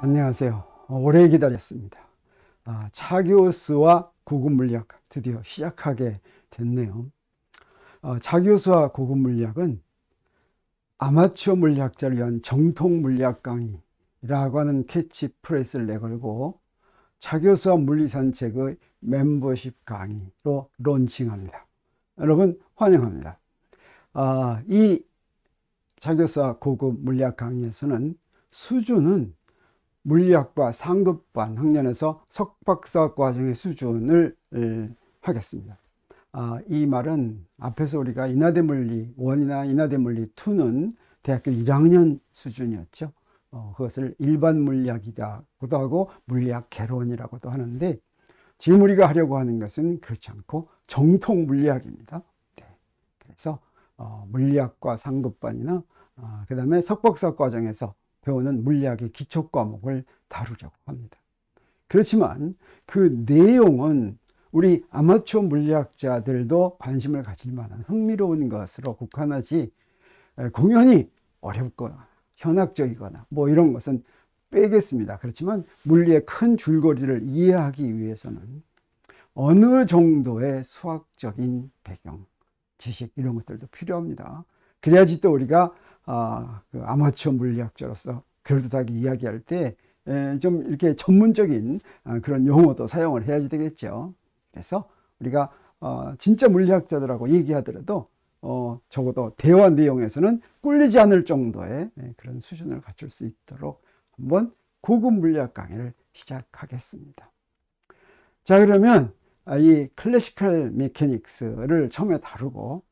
안녕하세요. 오래 기다렸습니다. 차기우스와 고급 물리학 드디어 시작하게 됐네요. 차기우스와 고급 물리학은 아마추어 물리학자를 위한 정통 물리학 강의라고 하는 캐치프레이즈를 내걸고 차기우스와 물리산책의 멤버십 강의로 론칭합니다. 여러분 환영합니다. 이 차기우스와 고급 물리학 강의에서는 수준은 물리학과 상급반 학년에서 석박사 과정의 수준을 하겠습니다. 이 말은 앞에서 우리가 인하대물리 1이나 인하대물리 2는 대학교 1학년 수준이었죠. 그것을 일반 물리학이라고도 하고 물리학 개론이라고도 하는데, 지금 우리가 하려고 하는 것은 그렇지 않고 정통 물리학입니다. 네. 그래서 물리학과 상급반이나 그 다음에 석박사 과정에서 배우는 물리학의 기초 과목을 다루려고 합니다. 그렇지만 그 내용은 우리 아마추어 물리학자들도 관심을 가질 만한 흥미로운 것으로 국한하지, 공연히 어렵거나 현학적이거나 뭐 이런 것은 빼겠습니다. 그렇지만 물리의 큰 줄거리를 이해하기 위해서는 어느 정도의 수학적인 배경, 지식 이런 것들도 필요합니다. 그래야지 또 우리가 그 아마추어 물리학자로서 그럴듯하게 이야기할 때 좀 이렇게 전문적인 그런 용어도 사용을 해야지 되겠죠. 그래서 우리가 진짜 물리학자들하고 얘기하더라도 적어도 대화 내용에서는 꿀리지 않을 정도의 그런 수준을 갖출 수 있도록 한번 고급 물리학 강의를 시작하겠습니다. 자, 그러면 이 클래시컬 메케닉스를 처음에 다루고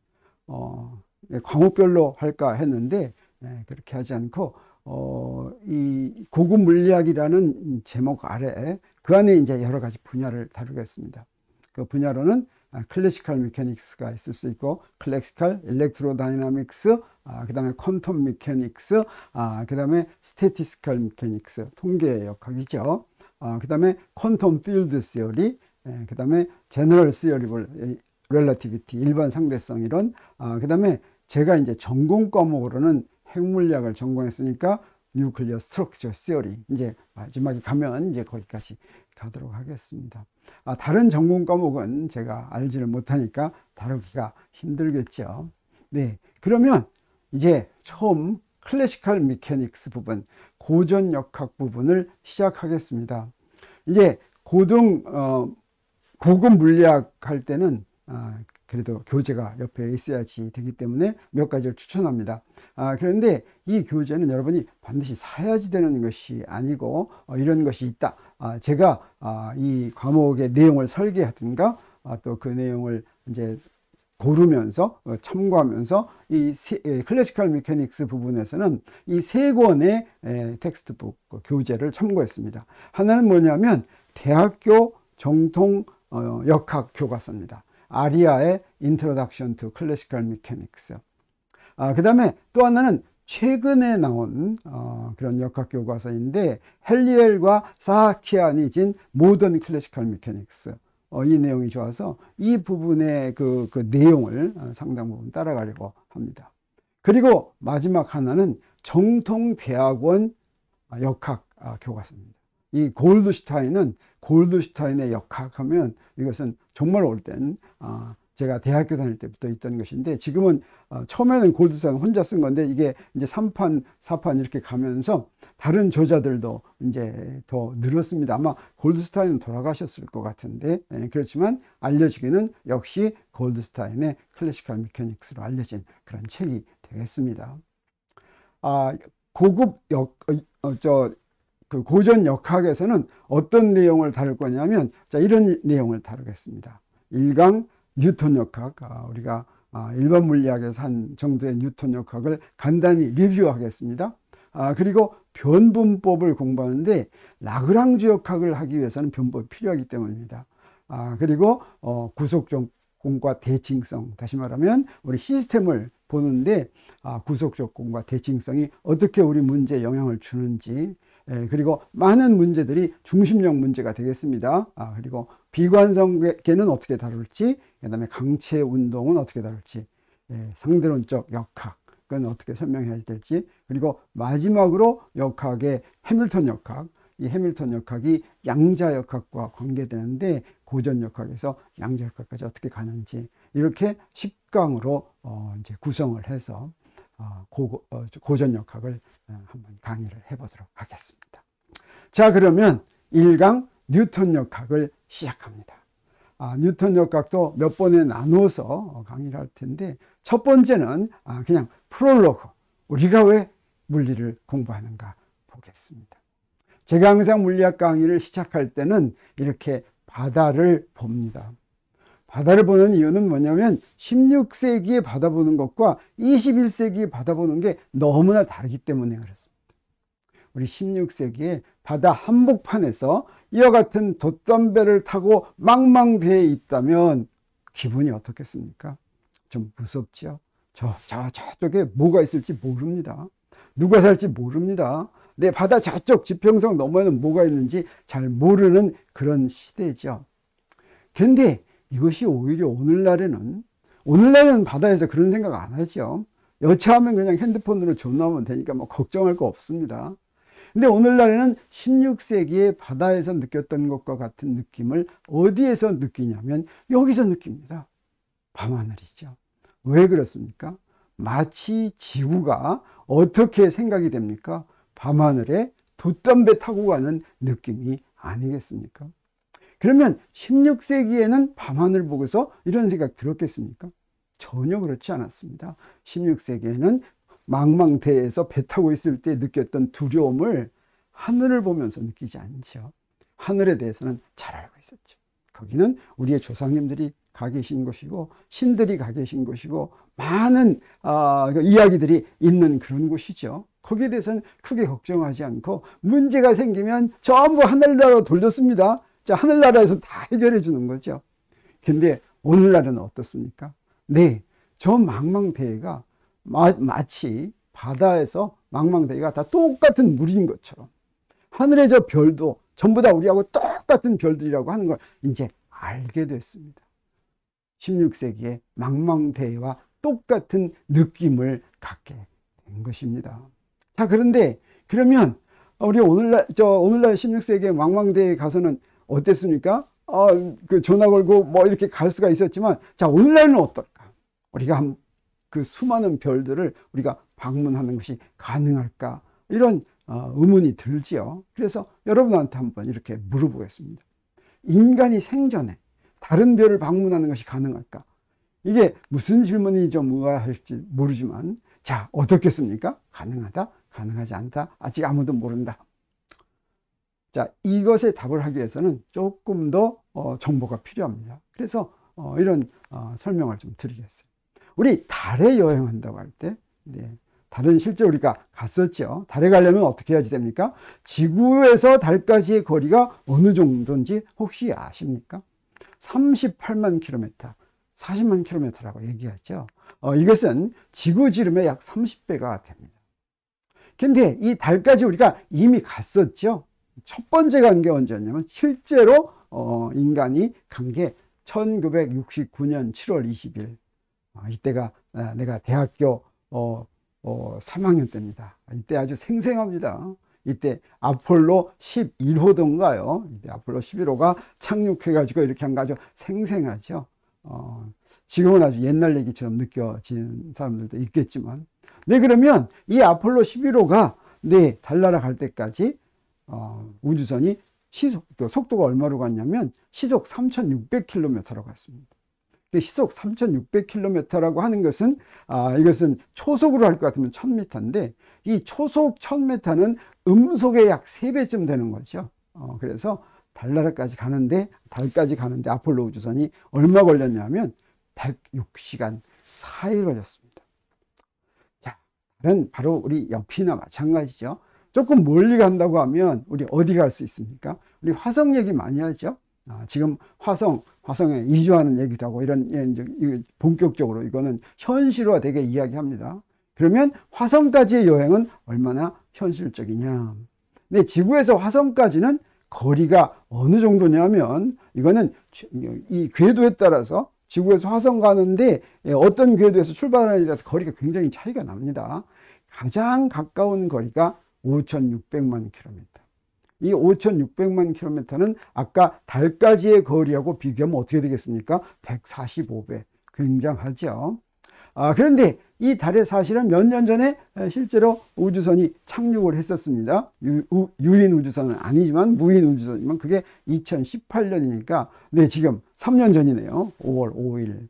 과목별로 할까 했는데 그렇게 하지 않고 이 고급 물리학이라는 제목 아래 그 안에 이제 여러 가지 분야를 다루겠습니다. 그 분야로는 클래시컬 메케닉스가 있을 수 있고, 클래시컬 일렉트로다이나믹스, 그 다음에 퀀텀 메케닉스, 그 다음에 스태티스컬 메케닉스, 통계 역학이죠. 그 다음에 퀀텀 필드 시어리, 그 다음에 제너럴 시어리 렐러티비티, 일반 상대성 이론, 그 다음에 제가 이제 전공 과목으로는 핵물리학을 전공했으니까 뉴클리어 스트럭처 시어리, 이제 마지막에 가면 이제 거기까지 가도록 하겠습니다. 다른 전공 과목은 제가 알지를 못하니까 다루기가 힘들겠죠. 네, 그러면 이제 처음 클래시컬 메케닉스 부분, 고전 역학 부분을 시작하겠습니다. 이제 고급 물리학 할 때는 그래도 교재가 옆에 있어야지 되기 때문에 몇 가지를 추천합니다. 그런데 이 교재는 여러분이 반드시 사야지 되는 것이 아니고 이런 것이 있다. 제가 이 과목의 내용을 설계하든가 또 그 내용을 이제 고르면서 참고하면서 이 클래시컬 메케닉스 부분에서는 이 세 권의 텍스트북 교재를 참고했습니다. 하나는 뭐냐면 대학교 정통 역학 교과서입니다. 아리아의 Introduction to Classical Mechanics. 그 다음에 또 하나는 최근에 나온 그런 역학 교과서인데, 헬리엘과 사하키안이 진 모던 클래시컬 메케닉스. 이 내용이 좋아서 이 부분의 그 내용을 상당 부분 따라가려고 합니다. 그리고 마지막 하나는 정통 대학원 역학 교과서입니다. 이 골드슈타인의 역학하면 이것은 정말 오래된 제가 대학교 다닐 때부터 있던 것인데, 지금은 처음에는 골드슈타인 혼자 쓴 건데 이게 이제 3판, 4판 이렇게 가면서 다른 저자들도 이제 더 늘었습니다. 아마 골드슈타인은 돌아가셨을 것 같은데, 그렇지만 알려지기는 역시 골드슈타인의 클래시컬 메케닉스로 알려진 그런 책이 되겠습니다. 그 고전 역학에서는 어떤 내용을 다룰 거냐면, 자, 이런 내용을 다루겠습니다. 1강 뉴턴 역학, 우리가 일반 물리학에서 한 정도의 뉴턴 역학을 간단히 리뷰하겠습니다. 그리고 변분법을 공부하는데 라그랑주 역학을 하기 위해서는 변법이 필요하기 때문입니다. 그리고 구속조건과 대칭성, 다시 말하면 우리 시스템을 보는데 구속조건과 대칭성이 어떻게 우리 문제에 영향을 주는지, 그리고 많은 문제들이 중심력 문제가 되겠습니다. 그리고 비관성계는 어떻게 다룰지, 그 다음에 강체 운동은 어떻게 다룰지, 상대론적 역학은 어떻게 설명해야 될지, 그리고 마지막으로 역학의 해밀턴 역학, 이 해밀턴 역학이 양자 역학과 관계되는데 고전 역학에서 양자 역학까지 어떻게 가는지 이렇게 10강으로 이제 구성을 해서 고전 역학을 한번 강의를 해보도록 하겠습니다. 자, 그러면 1강 뉴턴 역학을 시작합니다. 뉴턴 역학도 몇 번에 나누어서 강의를 할 텐데, 첫 번째는 그냥 프롤로그, 우리가 왜 물리를 공부하는가 보겠습니다. 제가 항상 물리학 강의를 시작할 때는 이렇게 바다를 봅니다. 바다를 보는 이유는 뭐냐면 16세기에 바다 보는 것과 21세기에 바다 보는 게 너무나 다르기 때문에 그렇습니다. 우리 16세기에 바다 한복판에서 이와 같은 돛담배를 타고 망망대해에 있다면 기분이 어떻겠습니까? 좀 무섭죠? 저쪽에 뭐가 있을지 모릅니다. 누가 살지 모릅니다. 내 바다 저쪽 지평선 너머에는 뭐가 있는지 잘 모르는 그런 시대죠. 근데 이것이 오히려 오늘날에는 바다에서 그런 생각 안 하죠. 여차하면 그냥 핸드폰으로 전화하면 되니까 뭐 걱정할 거 없습니다. 근데 오늘날에는 16세기에 바다에서 느꼈던 것과 같은 느낌을 어디에서 느끼냐면 여기서 느낍니다. 밤하늘이죠. 왜 그렇습니까? 마치 지구가 어떻게 생각이 됩니까? 밤하늘에 돛담배 타고 가는 느낌이 아니겠습니까? 그러면 16세기에는 밤하늘 보고서 이런 생각 들었겠습니까? 전혀 그렇지 않았습니다. 16세기에는 망망대해에서 배 타고 있을 때 느꼈던 두려움을 하늘을 보면서 느끼지 않죠. 하늘에 대해서는 잘 알고 있었죠. 거기는 우리의 조상님들이 가 계신 곳이고 신들이 가 계신 곳이고 많은 이야기들이 있는 그런 곳이죠. 거기에 대해서는 크게 걱정하지 않고 문제가 생기면 전부 하늘나라로 돌렸습니다. 자, 하늘나라에서 다 해결해 주는 거죠. 근데 오늘날은 어떻습니까? 네, 저 망망대해가 마치 바다에서 망망대해가 다 똑같은 물인 것처럼 하늘의 저 별도 전부 다 우리하고 똑같은 별들이라고 하는 걸 이제 알게 됐습니다. 16세기에 망망대해와 똑같은 느낌을 갖게 된 것입니다. 자, 그런데 그러면 우리 오늘날 16세기의 망망대해에 가서는 어땠습니까? 그 전화 걸고 뭐 이렇게 갈 수가 있었지만, 자, 오늘날은 어떨까? 우리가 그 수많은 별들을 우리가 방문하는 것이 가능할까? 이런 의문이 들지요. 그래서 여러분한테 한번 이렇게 물어보겠습니다. 인간이 생전에 다른 별을 방문하는 것이 가능할까? 이게 무슨 질문이 좀 의아할지 모르지만, 자, 어떻겠습니까? 가능하다? 가능하지 않다? 아직 아무도 모른다. 자, 이것에 답을 하기 위해서는 조금 더 정보가 필요합니다. 그래서 이런 설명을 좀 드리겠어요. 우리 달에 여행한다고 할 때, 달은 실제 우리가 갔었죠. 달에 가려면 어떻게 해야지 됩니까? 지구에서 달까지의 거리가 어느 정도인지 혹시 아십니까? 38만 킬로미터, 40만 킬로미터라고 얘기하죠. 이것은 지구 지름의 약 30배가 됩니다. 근데 이 달까지 우리가 이미 갔었죠. 첫 번째 간 게 언제였냐면 실제로 인간이 간 게 1969년 7월 20일. 이때가 내가 대학교 3학년 때입니다. 이때 아주 생생합니다. 이때 아폴로 11호던가요. 이때 아폴로 11호가 착륙해가지고 이렇게 한 거 아주 생생하죠. 지금은 아주 옛날 얘기처럼 느껴지는 사람들도 있겠지만, 네, 그러면 이 아폴로 11호가 달나라 갈 때까지 우주선이 속도가 얼마로 갔냐면 시속 3600km로 갔습니다. 시속 3600km라고 하는 것은 이것은 초속으로 할 것 같으면 1000m인데 이 초속 1000m는 음속의 약 3배쯤 되는 거죠. 그래서 달까지 가는데 아폴로 우주선이 얼마 걸렸냐면 106시간 4일 걸렸습니다. 자, 달은 바로 우리 옆이나 마찬가지죠. 조금 멀리 간다고 하면 우리 어디 갈 수 있습니까? 우리 화성 얘기 많이 하죠. 지금 화성에 이주하는 얘기도 하고 이런, 본격적으로 이거는 현실화 되게 이야기합니다. 그러면 화성까지의 여행은 얼마나 현실적이냐. 근데 지구에서 화성까지는 거리가 어느 정도냐면 이거는 이 궤도에 따라서 지구에서 화성 가는데 어떤 궤도에서 출발하느냐에 따라서 거리가 굉장히 차이가 납니다. 가장 가까운 거리가 5,600만 킬로미터. 이 5,600만 킬로미터는 아까 달까지의 거리하고 비교하면 어떻게 되겠습니까? 145배. 굉장하죠. 그런데 이 달에 사실은 몇 년 전에 실제로 우주선이 착륙을 했었습니다. 유인 우주선은 아니지만 무인 우주선이지만 그게 2018년이니까 네, 지금 3년 전이네요. 5월 5일.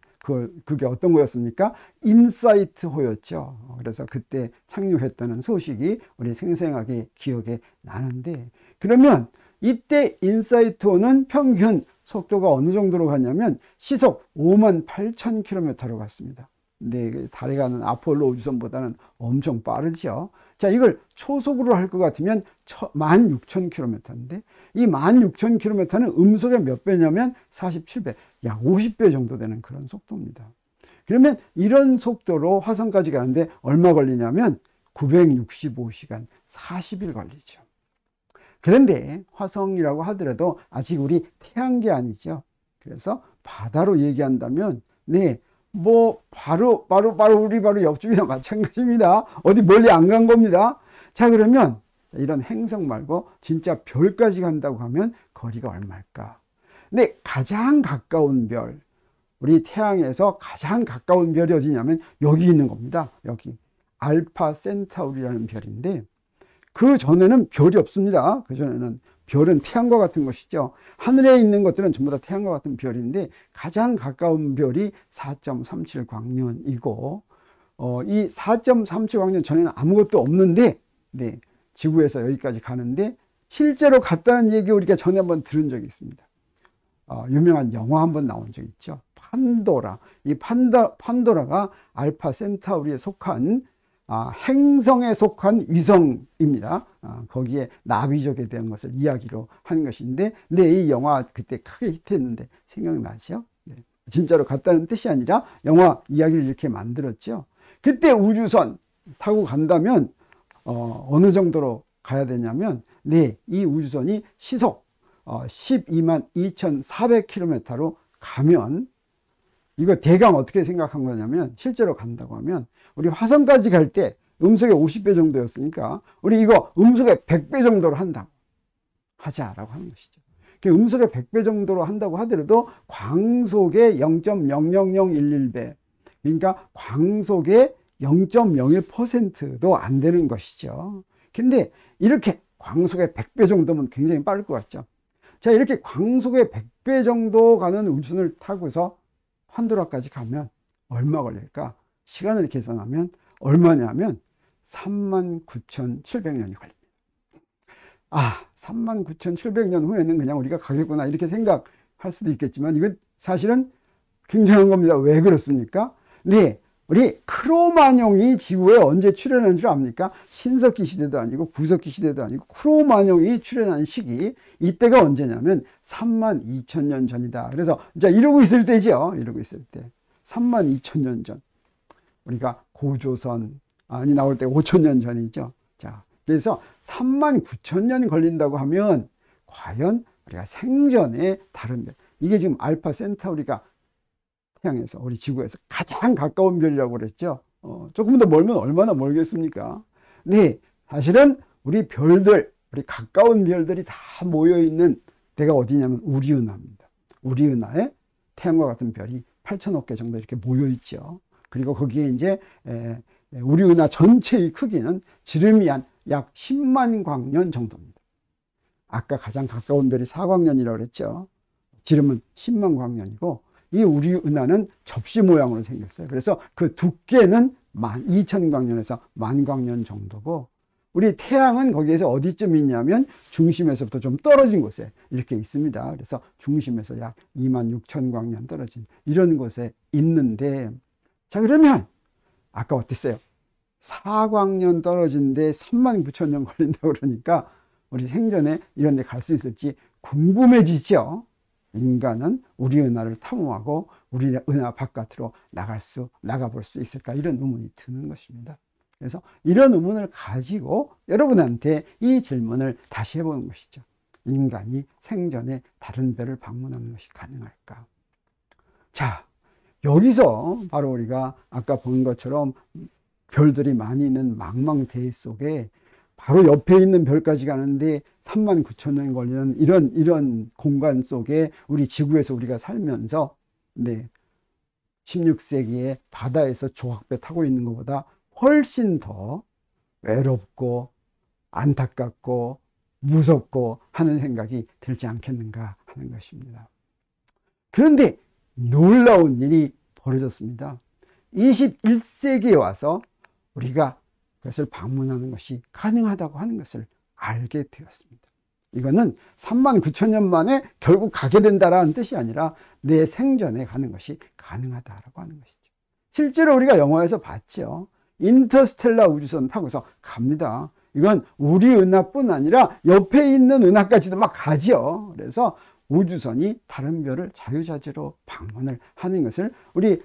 그게 어떤 거였습니까? 인사이트호였죠. 그래서 그때 착륙했다는 소식이 우리 생생하게 기억에 나는데, 그러면 이때 인사이트호는 평균 속도가 어느 정도로 갔냐면 시속 58,000km로 갔습니다. 네, 달에 가는 아폴로 우주선보다는 엄청 빠르죠. 자, 이걸 초속으로 할 것 같으면 16,000km인데 이 16,000km는 음속의 몇 배냐면 47배, 약 50배 정도 되는 그런 속도입니다. 그러면 이런 속도로 화성까지 가는데 얼마 걸리냐면 965시간, 40일 걸리죠. 그런데 화성이라고 하더라도 아직 우리 태양계 아니죠. 그래서 바다로 얘기한다면 네, 바로 우리 옆집이나 마찬가지입니다. 어디 멀리 안 간 겁니다. 자, 그러면 이런 행성 말고 진짜 별까지 간다고 하면 거리가 얼마일까? 근데 가장 가까운 별, 우리 태양에서 가장 가까운 별이 어디냐면 여기 있는 겁니다. 여기 알파 센타우리라는 별인데 그 전에는 별이 없습니다. 그 전에는 별은 태양과 같은 것이죠. 하늘에 있는 것들은 전부 다 태양과 같은 별인데 가장 가까운 별이 4.37 광년이고 이 4.37 광년 전에는 아무것도 없는데 네, 지구에서 여기까지 가는데 실제로 갔다는 얘기 우리가 전에 한번 들은 적이 있습니다. 유명한 영화 한번 나온 적 있죠. 판도라. 이 판도라가 알파 센타우리에 속한 행성에 속한 위성입니다. 거기에 나비족에 대한 것을 이야기로 하는 것인데, 네, 이 영화 그때 크게 히트했는데 생각나죠? 네. 진짜로 갔다는 뜻이 아니라 영화 이야기를 이렇게 만들었죠. 그때 우주선 타고 간다면 어느 정도로 가야 되냐면, 네, 이 우주선이 시속 12만 2,400km로 가면, 이거 대강 어떻게 생각한 거냐면 실제로 간다고 하면 우리 화성까지 갈 때 음속의 50배 정도였으니까 우리 이거 음속의 100배 정도로 한다고 하자라고 하는 것이죠. 음속의 100배 정도로 한다고 하더라도 광속의 0.00011배, 그러니까 광속의 0.01%도 안 되는 것이죠. 근데 이렇게 광속의 100배 정도면 굉장히 빠를 것 같죠. 자, 이렇게 광속의 100배 정도 가는 우주선을 타고서 판도라까지 가면 얼마 걸릴까? 시간을 계산하면 얼마냐면 39,700년이 걸립니다. 39,700년 후에는 그냥 우리가 가겠구나 이렇게 생각할 수도 있겠지만 이건 사실은 굉장한 겁니다. 왜 그렇습니까? 네, 우리 크로마뇽이 지구에 언제 출현한 줄 압니까? 신석기 시대도 아니고 구석기 시대도 아니고 크로마뇽이 출현한 시기, 이때가 언제냐면 32,000년 전이다. 그래서 이제 이러고 있을 때죠. 이러고 있을 때 32,000년 전, 우리가 고조선이 나올 때 5,000년 전이죠. 자, 그래서 39,000년 걸린다고 하면 과연 우리가 생전에 다른 별, 이게 지금 알파 센타우리가 태양에서 우리 지구에서 가장 가까운 별이라고 그랬죠. 조금 더 멀면 얼마나 멀겠습니까? 네, 사실은 우리 별들, 우리 가까운 별들이 다 모여있는 데가 어디냐면 우리은하입니다. 우리은하에 태양과 같은 별이 8천억 개 정도 이렇게 모여있죠. 그리고 거기에 이제 우리은하 전체의 크기는 지름이 한 약 10만 광년 정도입니다. 아까 가장 가까운 별이 4광년이라고 그랬죠. 지름은 10만 광년이고 이 우리은하는 접시 모양으로 생겼어요. 그래서 그 두께는 12,000광년에서 10,000광년 정도고, 우리 태양은 거기에서 어디쯤 있냐면 중심에서부터 좀 떨어진 곳에 이렇게 있습니다. 그래서 중심에서 약 26,000광년 떨어진 이런 곳에 있는데, 자, 그러면 아까 어땠어요? 4광년 떨어진데 39,000년 걸린다고 그러니까 우리 생전에 이런 데 갈 수 있을지 궁금해지죠. 인간은 우리은하를 탐험하고 우리은하 바깥으로 나가볼 수 있을까, 이런 의문이 드는 것입니다. 그래서 이런 의문을 가지고 여러분한테 이 질문을 다시 해보는 것이죠. 인간이 생전에 다른 별을 방문하는 것이 가능할까? 자, 여기서 바로 우리가 아까 본 것처럼 별들이 많이 있는 망망대해 속에 바로 옆에 있는 별까지 가는데 39,000년 걸리는 이런 공간 속에 우리 지구에서 우리가 살면서, 네, 16세기에 바다에서 조각배 타고 있는 것보다 훨씬 더 외롭고 안타깝고 무섭고 하는 생각이 들지 않겠는가 하는 것입니다. 그런데 놀라운 일이 벌어졌습니다. 21세기에 와서 우리가 그것을 방문하는 것이 가능하다고 하는 것을 알게 되었습니다. 이거는 39,000년 만에 결국 가게 된다라는 뜻이 아니라 내 생전에 가는 것이 가능하다라고 하는 것이죠. 실제로 우리가 영화에서 봤죠. 인터스텔라 우주선 타고서 갑니다. 이건 우리 은하뿐 아니라 옆에 있는 은하까지도 막 가죠. 그래서 우주선이 다른 별을 자유자재로 방문을 하는 것을 우리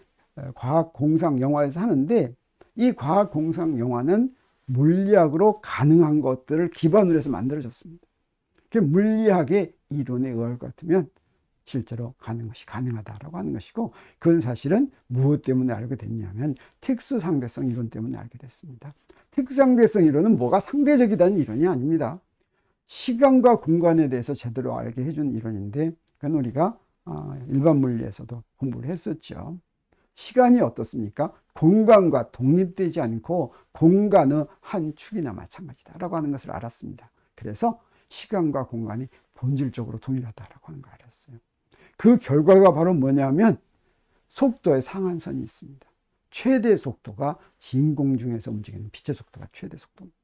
과학공상 영화에서 하는데, 이 과학공상 영화는 물리학으로 가능한 것들을 기반으로 해서 만들어졌습니다. 물리학의 이론에 의할 것 같으면 실제로 가는 것이 가능하다라고 하는 것이고, 그건 사실은 무엇 때문에 알게 됐냐면 특수상대성 이론 때문에 알게 됐습니다. 특수상대성 이론은 뭐가 상대적이라는 이론이 아닙니다. 시간과 공간에 대해서 제대로 알게 해준 이론인데, 그건 우리가 일반 물리에서도 공부를 했었죠. 시간이 어떻습니까? 공간과 독립되지 않고 공간의 한 축이나 마찬가지다라고 하는 것을 알았습니다. 그래서 시간과 공간이 본질적으로 동일하다라고 하는 걸 알았어요. 그 결과가 바로 뭐냐면 속도의 상한선이 있습니다. 최대 속도가 진공 중에서 움직이는 빛의 속도가 최대 속도입니다.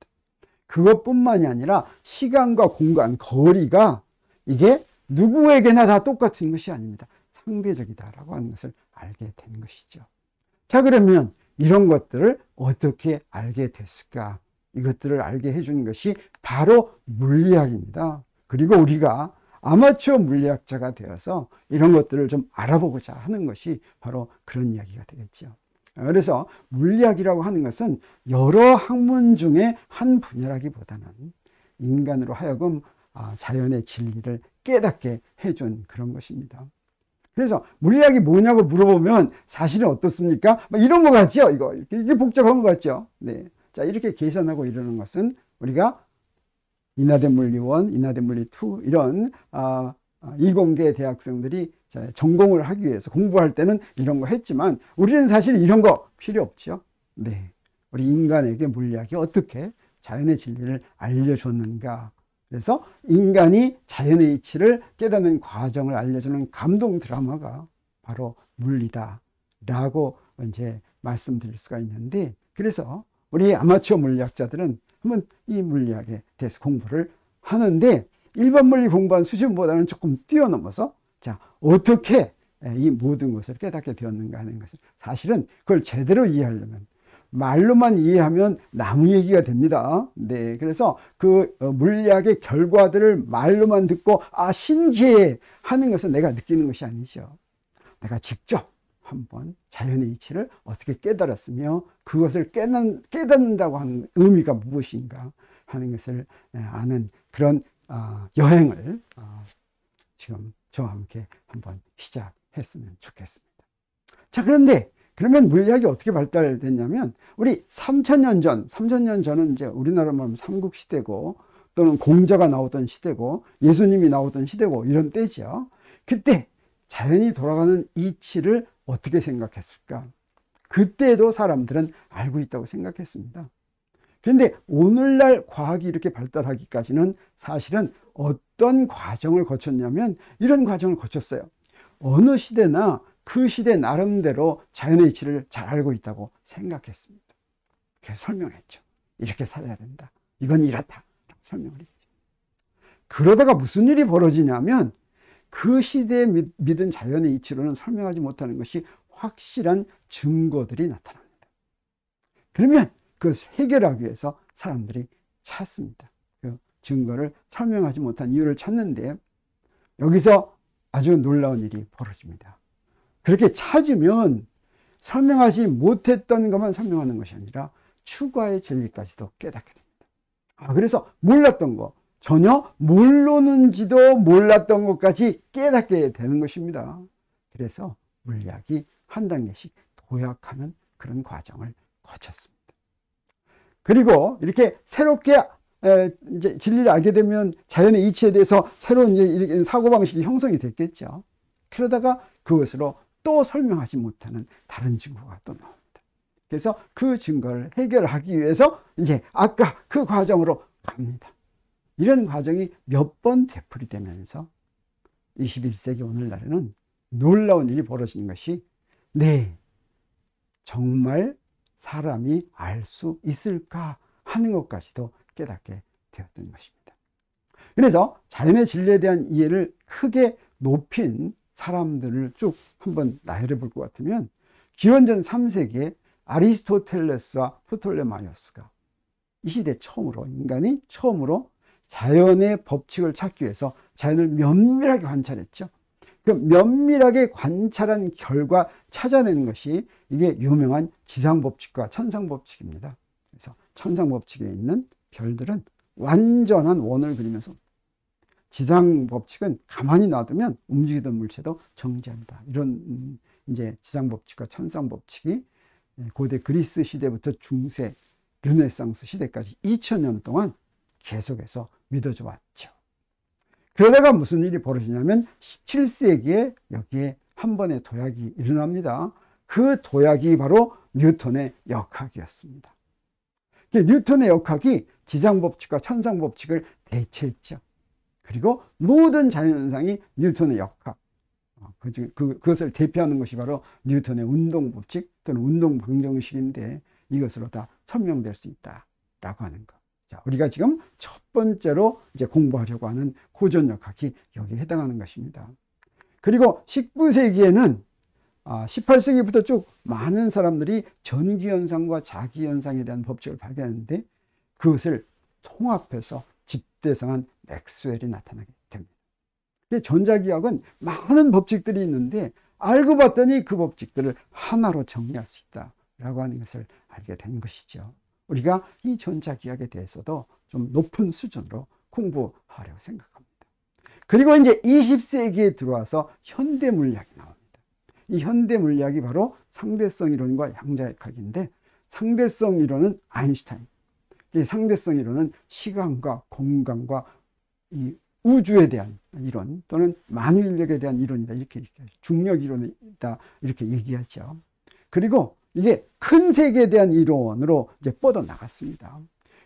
그것뿐만이 아니라 시간과 공간, 거리가 이게 누구에게나 다 똑같은 것이 아닙니다. 상대적이다라고 하는 것을 알게 된 것이죠. 자, 그러면 이런 것들을 어떻게 알게 됐을까? 이것들을 알게 해주는 것이 바로 물리학입니다. 그리고 우리가 아마추어 물리학자가 되어서 이런 것들을 좀 알아보고자 하는 것이 바로 그런 이야기가 되겠죠. 그래서 물리학이라고 하는 것은 여러 학문 중에 한 분야라기보다는 인간으로 하여금 자연의 진리를 깨닫게 해준 그런 것입니다. 그래서 물리학이 뭐냐고 물어보면 사실은 어떻습니까? 이런 것 같죠? 이게 복잡한 것 같죠? 네. 자, 이렇게 계산하고 이러는 것은 우리가 인하대 물리 1, 인하대 물리 2 이런 이공계 대학생들이 전공을 하기 위해서 공부할 때는 이런 거 했지만 우리는 사실 이런 거 필요 없죠. 네. 우리 인간에게 물리학이 어떻게 자연의 진리를 알려줬는가. 그래서 인간이 자연의 이치를 깨닫는 과정을 알려주는 감동 드라마가 바로 물리다라고 이제 말씀드릴 수가 있는데, 그래서 우리 아마추어 물리학자들은 한번 이 물리학에 대해서 공부를 하는데 일반 물리 공부한 수준보다는 조금 뛰어넘어서 자, 어떻게 이 모든 것을 깨닫게 되었는가 하는 것을, 사실은 그걸 제대로 이해하려면 말로만 이해하면 나무 얘기가 됩니다. 네, 그래서 그 물리학의 결과들을 말로만 듣고 신기해 하는 것은 내가 느끼는 것이 아니죠. 내가 직접 한번 자연의 이치를 어떻게 깨달았으며 그것을 깨닫는다고 하는 의미가 무엇인가 하는 것을 아는 그런 여행을 지금 저와 함께 한번 시작했으면 좋겠습니다. 자, 그러면 물리학이 어떻게 발달됐냐면 우리 3,000년 전은 이제 우리나라 말하면 삼국시대고 또는 공자가 나오던 시대고 예수님이 나오던 시대고 이런 때죠. 그때 자연이 돌아가는 이치를 어떻게 생각했을까? 그때도 사람들은 알고 있다고 생각했습니다. 그런데 오늘날 과학이 이렇게 발달하기까지는 사실은 어떤 과정을 거쳤냐면 이런 과정을 거쳤어요. 어느 시대나 그 시대 나름대로 자연의 이치를 잘 알고 있다고 생각했습니다. 그래서 설명했죠. 이렇게 살아야 된다. 이건 이렇다. 설명을 했죠. 그러다가 무슨 일이 벌어지냐면 그 시대에 믿은 자연의 이치로는 설명하지 못하는 것이 확실한 증거들이 나타납니다. 그러면 그것을 해결하기 위해서 사람들이 찾습니다. 그 증거를 설명하지 못한 이유를 찾는데 여기서 아주 놀라운 일이 벌어집니다. 그렇게 찾으면 설명하지 못했던 것만 설명하는 것이 아니라 추가의 진리까지도 깨닫게 됩니다. 그래서 몰랐던 거, 전혀 모르는지도 몰랐던 것까지 깨닫게 되는 것입니다. 그래서 물리학이 한 단계씩 도약하는 그런 과정을 거쳤습니다. 그리고 이렇게 새롭게 이제 진리를 알게 되면 자연의 이치에 대해서 새로운 이제 사고방식이 형성이 됐겠죠. 그러다가 그것으로 또 설명하지 못하는 다른 증거가 또 나옵니다. 그래서 그 증거를 해결하기 위해서 이제 아까 그 과정으로 갑니다. 이런 과정이 몇 번 되풀이되면서 21세기 오늘날에는 놀라운 일이 벌어지는 것이, 네, 정말 사람이 알 수 있을까 하는 것까지도 깨닫게 되었던 것입니다. 그래서 자연의 진리에 대한 이해를 크게 높인 사람들을 쭉 한번 나열해 볼 것 같으면, 기원전 3세기에 아리스토텔레스와 프톨레마이오스가 이 시대 처음으로, 인간이 처음으로 자연의 법칙을 찾기 위해서 자연을 면밀하게 관찰했죠. 그 면밀하게 관찰한 결과 찾아내는 것이 이게 유명한 지상법칙과 천상법칙입니다. 그래서 천상법칙에 있는 별들은 완전한 원을 그리면서, 지상법칙은 가만히 놔두면 움직이던 물체도 정지한다. 이런 이제 지상법칙과 천상법칙이 고대 그리스 시대부터 중세 르네상스 시대까지 2000년 동안 계속해서 믿어져 왔죠. 그러다가 무슨 일이 벌어지냐면 17세기에 여기에 한 번의 도약이 일어납니다. 그 도약이 바로 뉴턴의 역학이었습니다. 뉴턴의 역학이 지상법칙과 천상법칙을 대체했죠. 그리고 모든 자연현상이 뉴턴의 역학, 그것을 대표하는 것이 바로 뉴턴의 운동법칙 또는 운동방정식인데, 이것으로 다 설명될 수 있다라고 하는 것. 자, 우리가 지금 첫 번째로 이제 공부하려고 하는 고전역학이 여기에 해당하는 것입니다. 그리고 19세기에는 18세기부터 쭉 많은 사람들이 전기현상과 자기현상에 대한 법칙을 발견했는데, 그것을 통합해서 집대성한 맥스웰이 나타나게 됩니다. 전자기학은 많은 법칙들이 있는데 알고 봤더니 그 법칙들을 하나로 정리할 수 있다라고 하는 것을 알게 된 것이죠. 우리가 이 전자기학에 대해서도 좀 높은 수준으로 공부하려고 생각합니다. 그리고 이제 20세기에 들어와서 현대물리학이 나옵니다. 이 현대물리학이 바로 상대성 이론과 양자역학인데, 상대성 이론은 아인슈타인, 이 상대성 이론은 시간과 공간과 이 우주에 대한 이론 또는 만유인력에 대한 이론이다, 이렇게 얘기하죠. 중력 이론이다, 이렇게 얘기하죠. 그리고 이게 큰 세계에 대한 이론으로 이제 뻗어나갔습니다.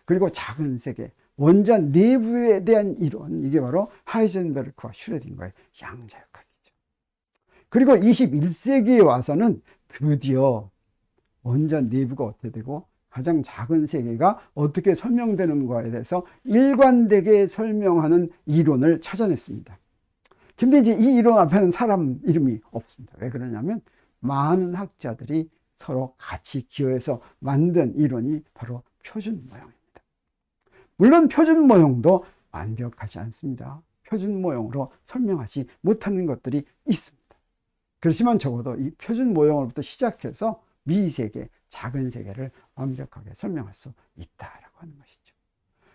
그리고 작은 세계, 원자 내부에 대한 이론, 이게 바로 하이젠베르크와 슈레딩거의 양자역학이죠. 그리고 21세기에 와서는 드디어 원자 내부가 어떻게 되고 가장 작은 세계가 어떻게 설명되는가에 대해서 일관되게 설명하는 이론을 찾아냈습니다. 근데 이제 이 이론 앞에는 사람 이름이 없습니다. 왜 그러냐면 많은 학자들이 서로 같이 기여해서 만든 이론이 바로 표준 모형입니다. 물론 표준 모형도 완벽하지 않습니다. 표준 모형으로 설명하지 못하는 것들이 있습니다. 그렇지만 적어도 이 표준 모형으로부터 시작해서 미세계, 작은 세계를 완벽하게 설명할 수 있다라고 하는 것이죠.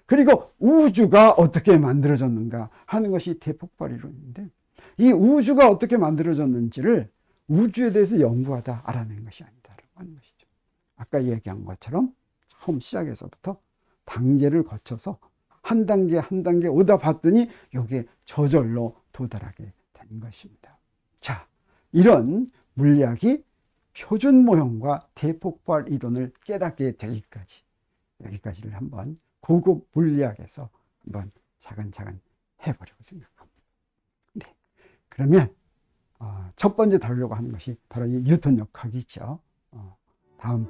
그리고 우주가 어떻게 만들어졌는가 하는 것이 대폭발 이론인데, 이 우주가 어떻게 만들어졌는지를 우주에 대해서 연구하다 알아낸 것이 아니다라고 하는 것이죠. 아까 얘기한 것처럼 처음 시작에서부터 단계를 거쳐서 한 단계 한 단계 오다 봤더니 여기에 저절로 도달하게 된 것입니다. 자, 이런 물리학이 표준 모형과 대폭발 이론을 깨닫게 되기까지, 여기까지를 한번 고급 물리학에서 한번 차근차근 해보려고 생각합니다. 네, 그러면 첫 번째 다루려고 하는 것이 바로 이 뉴턴 역학이죠. 다음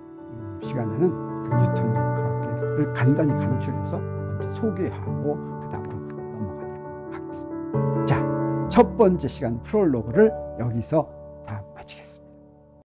시간에는 그 뉴턴 역학을 간단히 간추려서 먼저 소개하고 그 다음으로 넘어가도록 하겠습니다. 자, 첫 번째 시간 프롤로그를 여기서